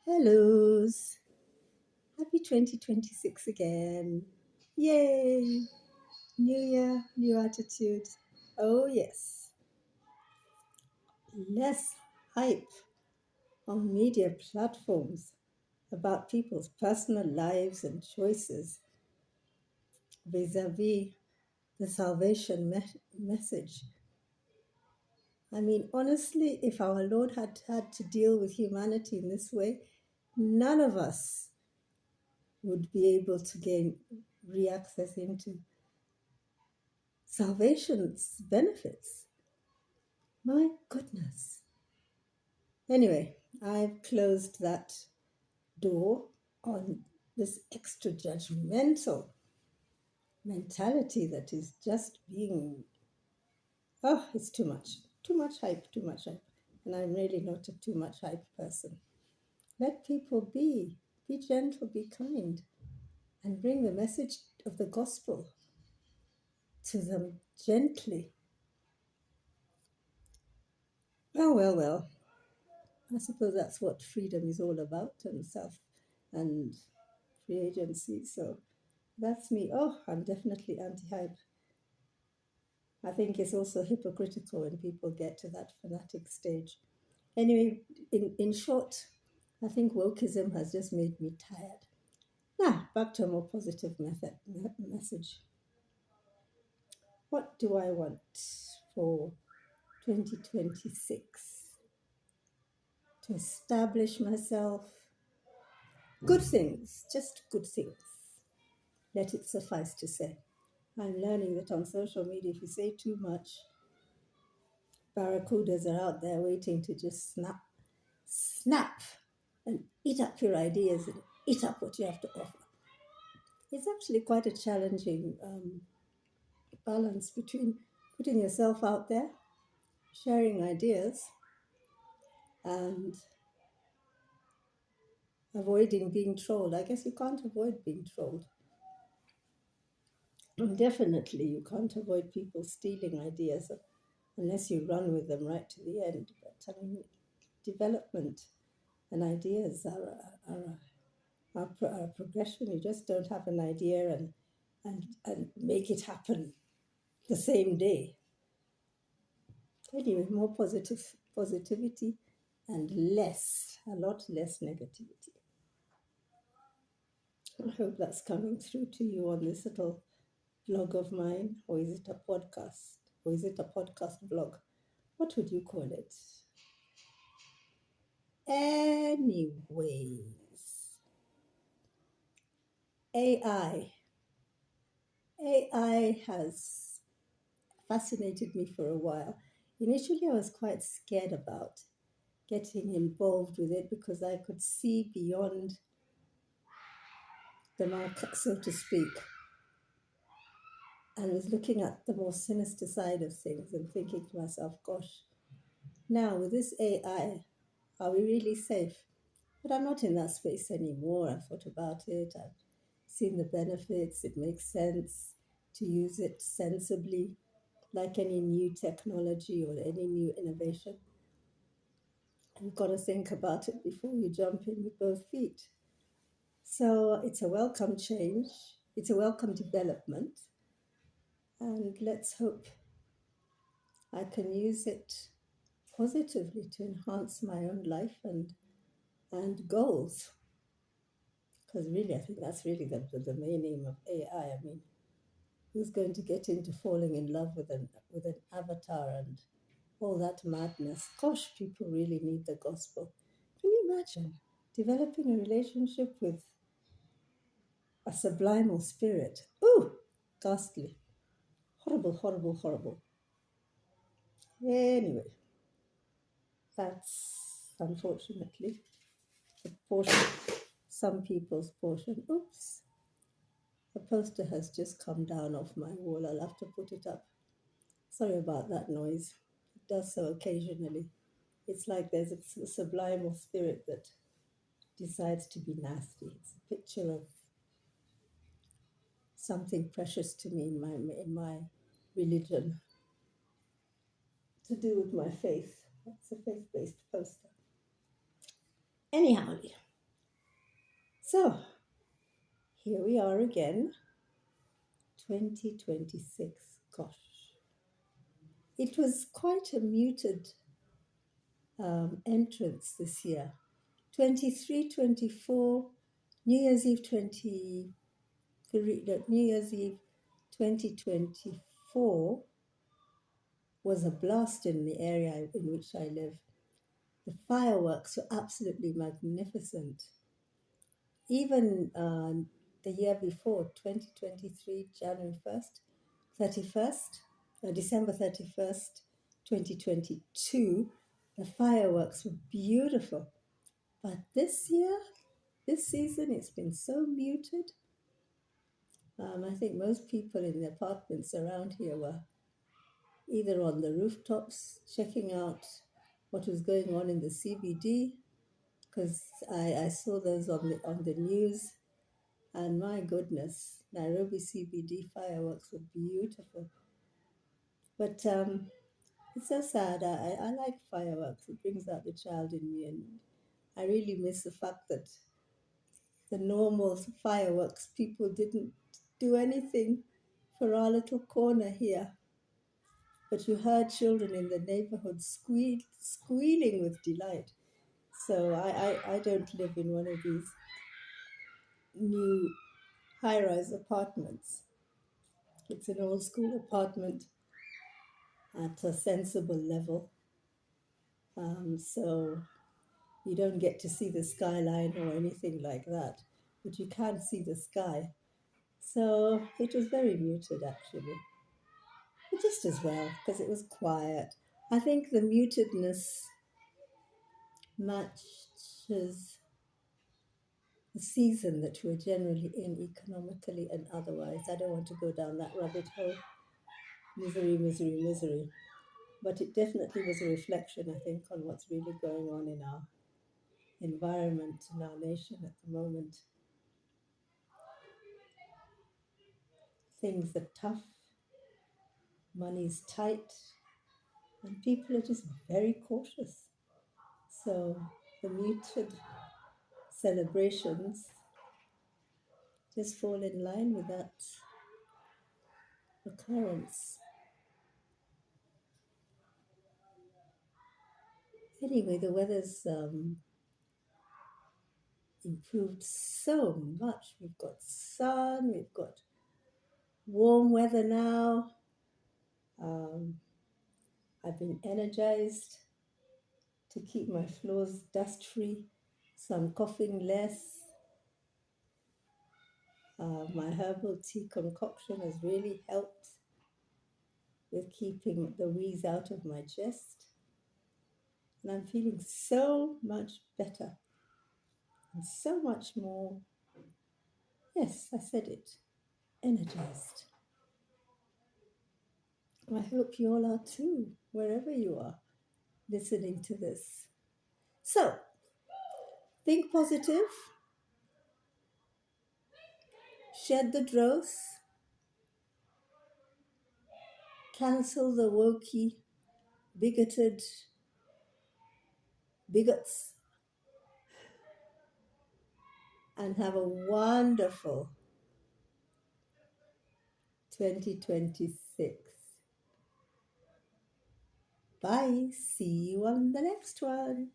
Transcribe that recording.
Hellos. Happy 2026 again. Yay. New year, new attitude. Oh, yes. Less hype on media platforms about people's personal lives and choices vis-a-vis the salvation message. I mean, honestly, if our Lord had had to deal with humanity in this way, none of us would be able to gain re-access into salvation's benefits. My goodness. Anyway, I've closed that door on this extra judgmental mentality that is just being, oh, it's too much. Too much hype, too much hype. And I'm really not a too much hype person. Let people be gentle, be kind, and bring the message of the gospel to them gently. Oh, well. I suppose that's what freedom is all about, and self and free agency. So that's me. Oh, I'm definitely anti-hype. I think it's also hypocritical when people get to that fanatic stage. Anyway, in short, I think wokeism has just made me tired. Now, back to a more positive message. What do I want for 2026? To establish myself. Good things, just good things. Let it suffice to say. I'm learning that on social media, if you say too much, barracudas are out there waiting to just snap, and eat up your ideas and eat up what you have to offer. It's actually quite a challenging balance between putting yourself out there, sharing ideas, and avoiding being trolled. I guess you can't avoid being trolled. Definitely, you can't avoid people stealing ideas unless you run with them right to the end. But I mean, development and ideas are a progression. You just don't have an idea and make it happen the same day. Anyway, more positivity and a lot less negativity. I hope that's coming through to you on this little vlog of mine, or is it a podcast? Or is it a podcast vlog? What would you call it? Anyways, AI. AI has fascinated me for a while. Initially, I was quite scared about getting involved with it because I could see beyond the mark, so to speak, and was looking at the more sinister side of things and thinking to myself, gosh, now with this AI, are we really safe? But I'm not in that space anymore. I've thought about it, I've seen the benefits, it makes sense to use it sensibly, like any new technology or any new innovation. You've got to think about it before you jump in with both feet. So it's a welcome change, it's a welcome development, and let's hope I can use it positively to enhance my own life and goals. Because really, I think that's really the main aim of AI. I mean, who's going to get into falling in love with an avatar and all that madness? Gosh, people really need the gospel. Can you imagine developing a relationship with a subliminal spirit? Ooh, ghastly. Horrible, horrible, horrible. Anyway, that's unfortunately the portion, some people's portion. Oops, the poster has just come down off my wall. I'll have to put it up. Sorry about that noise. It does so occasionally. It's like there's a subliminal spirit that decides to be nasty. It's a picture of something precious to me in my religion, to do with my faith. It's a faith-based poster. Anyhow, So, here we are again, 2026. Gosh, it was quite a muted entrance this year. 23, 24, New Year's Eve 23, New Year's Eve 2024 was a blast in the area in which I live. The fireworks were absolutely magnificent. Even the year before, 2023, January 1st, 31st, December 31st, 2022, the fireworks were beautiful. But this year, this season, it's been so muted. I think most people in the apartments around here were either on the rooftops checking out what was going on in the CBD, because I saw those on the news, and my goodness, Nairobi CBD fireworks were beautiful. But it's so sad. I like fireworks. It brings out the child in me, and I really miss the fact that the normal fireworks people didn't do anything for our little corner here. But you heard children in the neighborhood squealing with delight. So I don't live in one of these new high-rise apartments. It's an old school apartment at a sensible level. So you don't get to see the skyline or anything like that, but you can see the sky. So it was very muted actually, but just as well because it was quiet. I think the mutedness matches the season that we're generally in economically and otherwise. I don't want to go down that rabbit hole. Misery, misery, misery. But it definitely was a reflection, I think, on what's really going on in our environment, in our nation at the moment. Things are tough, money's tight, and people are just very cautious. So the muted celebrations just fall in line with that occurrence. Anyway, the weather's improved so much. We've got sun, we've got warm weather now. I've been energized to keep my floors dust free, so I'm coughing less. My herbal tea concoction has really helped with keeping the wheeze out of my chest. And I'm feeling so much better and so much more, yes, I said it, energized. I hope you all are too, wherever you are listening to this. So, think positive, shed the dross, cancel the wokey, bigoted bigots, and have a wonderful 2026. Bye. See you on the next one.